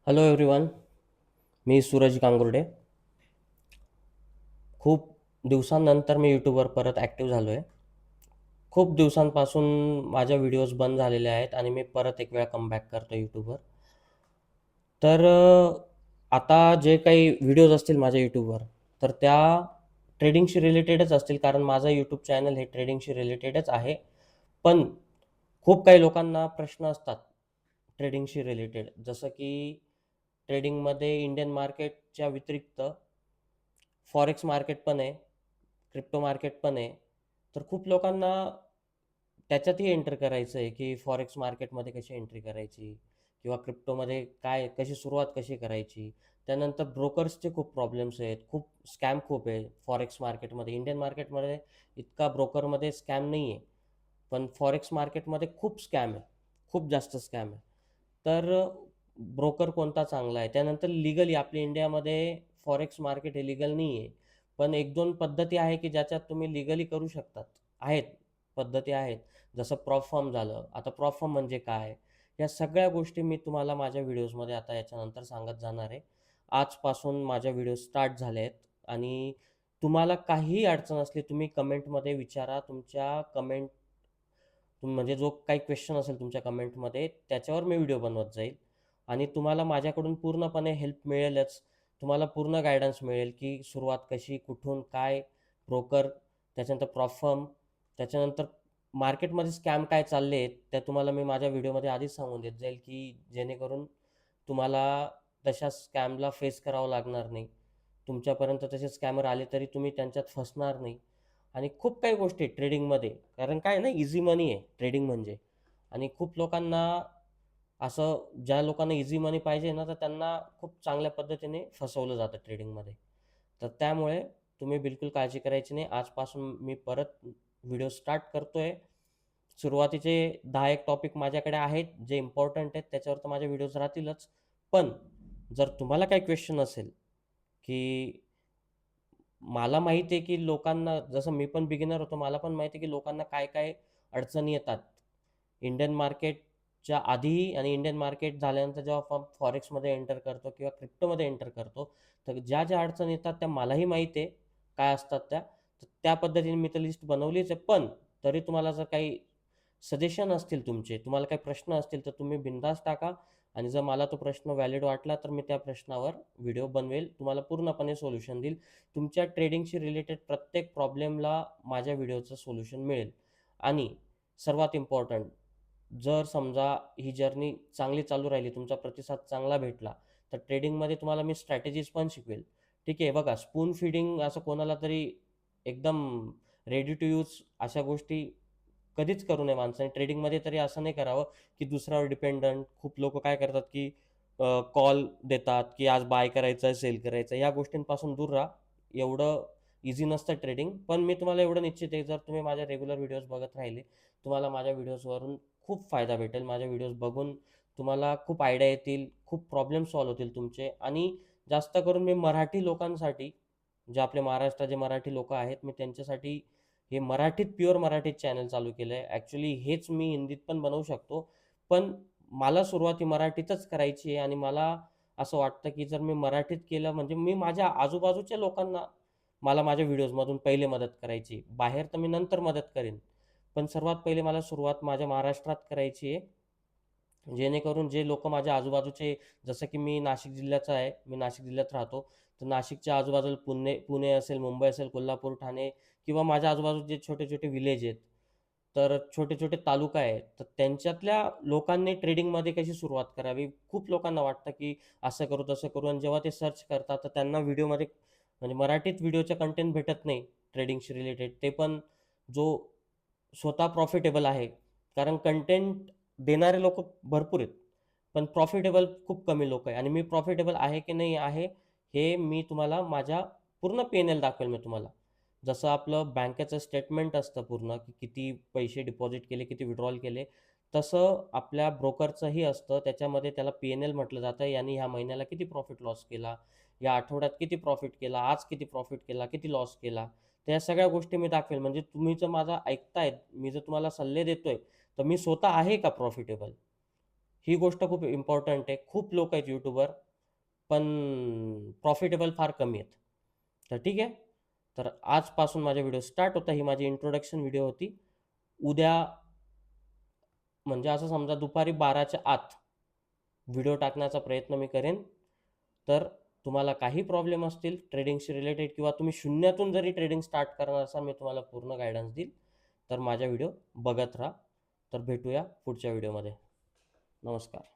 Hello everyone. मी सूरज गांगुर्डे. खूप दिवसांनंतर मी यूट्यूबवर परत ॲक्टिव्ह झालो आहे. खूप दिवसांपासून माझ्या व्हिडिओज बंद झालेले आहेत आणि मी परत एक वेळा कमबॅक करतो यूट्यूबवर. तर आता जे काही व्हिडिओज असतील माझ्या यूट्यूबवर, तर त्या ट्रेडिंगशी रिलेटेडच असतील, कारण माझं यूट्यूब चॅनल हे ट्रेडिंगशी रिलेटेडच आहे. पण खूप काही लोकांना प्रश्न असतात ट्रेडिंगशी रिलेटेड, जसं की ट्रेडिंगमध्ये इंडियन मार्केटच्या व्यतिरिक्त फॉरेक्स मार्केट पण आहे, क्रिप्टो मार्केट पण आहे. तर खूप लोकांना त्याच्यातही एंटर करायचं आहे, की फॉरेक्स मार्केटमध्ये कशी एंट्री करायची किंवा क्रिप्टोमध्ये कशी सुरुवात कशी करायची. त्यानंतर ब्रोकर्सचे खूप प्रॉब्लेम्स आहेत. स्कॅम खूप आहे फॉरेक्स मार्केटमध्ये. इंडियन मार्केटमध्ये इतका ब्रोकरमध्ये स्कॅम नाही आहे. पण फॉरेक्स मार्केटमध्ये खूप स्कॅम आहे. खूप जास्त स्कॅम आहे. तर ब्रोकर कोणता चांगला आहे? त्यानंतर लीगली आपल्या इंडियामध्ये फॉरेक्स मार्केट हे लीगल नाही आहे. पण 1-2 पद्धती आहे, की ज्याच्यात तुम्ही लीगली करू शकतात. आहेत, पद्धती आहेत. जसं प्रॉप फर्म झालं. आता प्रॉप फर्म म्हणजे काय? या सगळ्या गोष्टी मी तुम्हाला माझ्या व्हिडिओजमध्ये आता याच्यानंतर सांगत जाणार आहे. आजपासून माझ्या व्हिडिओ स्टार्ट झाले आहेत आणि तुम्हाला काहीही अडचण असली तुम्ही कमेंटमध्ये विचारा. तुमच्या कमेंट म्हणजे जो काही क्वेश्चन असेल तुमच्या कमेंटमध्ये त्याच्यावर मी व्हिडिओ बनवत जाईल आणि तुम्हाला माझ्याकडून पूर्णपणे हेल्प मिळेलच. तुम्हाला पूर्ण गाईडन्स मिळेल, की सुरुवात कशी, कुठून, काय, ब्रोकर, त्याच्यानंतर प्रॉप फर्म, त्याच्यानंतर मार्केटमध्ये स्कॅम काय चालले आहेत, त्या तुम्हाला मी माझ्या व्हिडिओमध्ये आधीच सांगून देत जाईल, की जेणेकरून तुम्हाला तशा स्कॅमला फेस करावं लागणार नाही. तुमच्यापर्यंत तसे स्कॅमर आले तरी तुम्ही त्यांच्यात फसणार नाही. आणि खूप काही गोष्टी आहेत ट्रेडिंगमध्ये. कारण काय आहे ना, ईझी मनी आहे ट्रेडिंग म्हणजे. आणि खूप लोकांना ज्या लोकांना ईझी मनी पाहिजे ना, तर त्यांना खूप चांगल्या पद्धतीने फसवलं जातं ट्रेडिंगमध्ये. तर त्यामुळे तुम्ही बिलकुल काळजी करायची नाही. आजपासून मी परत व्हिडिओ स्टार्ट करतोय. सुरुवातीचे 10-1 टॉपिक माझ्याकडे आहेत, जे इम्पोर्टंट आहेत. त्याच्यावर तर माझे व्हिडिओज राहतीलच. पण जर तुम्हाला काही क्वेश्चन असेल, की मला माहिती आहे, की लोकांना जसं मी पण बिगिनर होतो, मला पण माहिती आहे, की लोकांना काय-काय अडचणी येतात. इंडियन मार्केटच्या आधी आणि इंडियन मार्केट झाल्यानंतर जेव्हा आपण फॉरेक्समध्ये एंटर करतो किंवा क्रिप्टोमध्ये एंटर करतो, तर ज्या अडचणी येतात त्या मलाही माहिती आहे, काय असतात त्या. तर त्या पद्धतीने मी तर लिस्ट बनवलीच आहे. पण तरी तुम्हाला जर काही सजेशन असतील तुमचे, तुम्हाला काही प्रश्न असतील, तर तुम्ही बिनधास्त टाका आणि जर मला तो प्रश्न व्हॅलिड वाटला, तर मी त्या प्रश्नावर व्हिडिओ बनवेल. तुम्हाला पूर्णपणे सोल्युशन देईल. तुमच्या ट्रेडिंगशी रिलेटेड प्रत्येक प्रॉब्लेमला माझ्या व्हिडिओचं सोल्युशन मिळेल. आणि सर्वात इम्पॉर्टंट, जर समजा ही जर्नी चांगली चालू राहिली, तुमचा प्रतिसाद चांगला भेटला, तर ट्रेडिंगमध्ये तुम्हाला मी स्ट्रॅटेजीज पण शिकवेल. ठीक आहे, बघा स्पून फीडिंग असं कोणाला तरी एकदम रेडी टू यूज अशा गोष्टी कधीच करू नये माणसाने. ट्रेडिंगमध्ये तरी असं नाही करावं, की दुसऱ्यावर डिपेंडंट. खूप लोकं काय करतात, की कॉल देतात, की आज बाय करायचं आहे, सेल करायचं आहे. या गोष्टींपासून दूर राहा. एवढं ईझी नसतं ट्रेडिंग. पण मी तुम्हाला एवढं निश्चित आहे, जर तुम्ही माझ्या रेग्युलर व्हिडिओज बघत राहिले, तुम्हाला माझ्या व्हिडिओजवरून खूप फायदा भेटेल. माझ्या व्हिडिओज बघून तुम्हाला खूप आयडिया येतील, खूप प्रॉब्लेम सॉल्व्ह होतील तुमचे. आणि जास्त करून मी मराठी लोकांसाठी, जे आपले महाराष्ट्रात जे मराठी लोकं आहेत, मी त्यांच्यासाठी हे मराठीत, प्युअर मराठीत चॅनल चालू केलं आहे. ॲक्चुअली हेच मी हिंदीत पण बनवू शकतो. पण मला सुरुवात ही मराठीतच करायची आहे आणि मला असं वाटतं, की जर मी मराठीत केलं म्हणजे मी माझ्या आजूबाजूच्या लोकांना मला माझ्या व्हिडिओजमधून पहिले मदत करायची. बाहेर तर मी नंतर मदत करेन. पण सर्वात पहिले मला सुरुवात माझ्या महाराष्ट्रात करायची आहे. जेणेकरून जे लोकं माझ्या आजूबाजूचे, जसं की मी नाशिक जिल्ह्याचा आहे, मी नाशिक जिल्ह्यात राहतो. तर नाशिकच्या आजूबाजूला पुणे असेल, मुंबई असेल, कोल्हापूर, ठाणे किंवा माझ्या आजूबाजूचे जे छोटे-छोटे विलेज आहेत, तर छोटे-छोटे तालुका आहेत, तर त्यांच्यातल्या लोकांनी ट्रेडिंगमध्ये कशी सुरुवात करावी? खूप लोकांना वाटतं, की असं करू, तसं करू आणि जेव्हा ते सर्च करतात, तर त्यांना व्हिडिओमध्ये म्हणजे मराठीत व्हिडिओचं कंटेंट भेटत नाही ट्रेडिंगशी रिलेटेड. ते पण जो स्वतः प्रॉफिटेबल आहे. कारण कंटेंट देणारे लोकं भरपूर आहेत. पण प्रॉफिटेबल खूप कमी लोकं आहे आणि मी प्रॉफिटेबल आहे की नाही आहे, हे मी तुम्हाला माझ्या पूर्ण P&L दाखवेल मी तुम्हाला. जसं आपलं बँकेचं स्टेटमेंट असतं पूर्ण, की किती पैसे डिपॉझिट केले, किती विथड्रॉल केले, तसं आपल्या ब्रोकरचंही असतं. त्याच्यामध्ये त्याला P&L म्हटलं जातं. यानी ह्या महिन्याला किती प्रॉफिट लॉस केला, या आठवड्यात किती प्रॉफिट केला, आज किती प्रॉफिट केला, किती लॉस केला. तर या सगळ्या गोष्टी मी दाखवेल. म्हणजे तुम्ही जर माझा ऐकतायत, मी जर तुम्हाला सल्ले देतोय, तर मी स्वतः आहे का प्रॉफिटेबल? ही गोष्ट खूप इम्पॉर्टंट आहे. खूप लोक आहेत यूट्यूबर, पण प्रॉफिटेबल फार कमी आहेत. तर ठीक आहे. तर आजपासून माझा व्हिडिओ स्टार्ट होता. ही माझी इंट्रोडक्शन व्हिडिओ होती. उद्या म्हणजे असं समजा दुपारी 12च्या आत व्हिडिओ टाकण्याचा प्रयत्न मी करेन. तर तुम्हाला काही प्रॉब्लेम असतील ट्रेडिंगशी रिलेटेड किंवा तुम्ही शून्यातून जरी ट्रेडिंग स्टार्ट करणार असाल, मी तुम्हाला पूर्ण गायडन्स देईल. तर माझा व्हिडिओ बघत राहा. तर भेटूया पुढच्या व्हिडिओमध्ये. नमस्कार.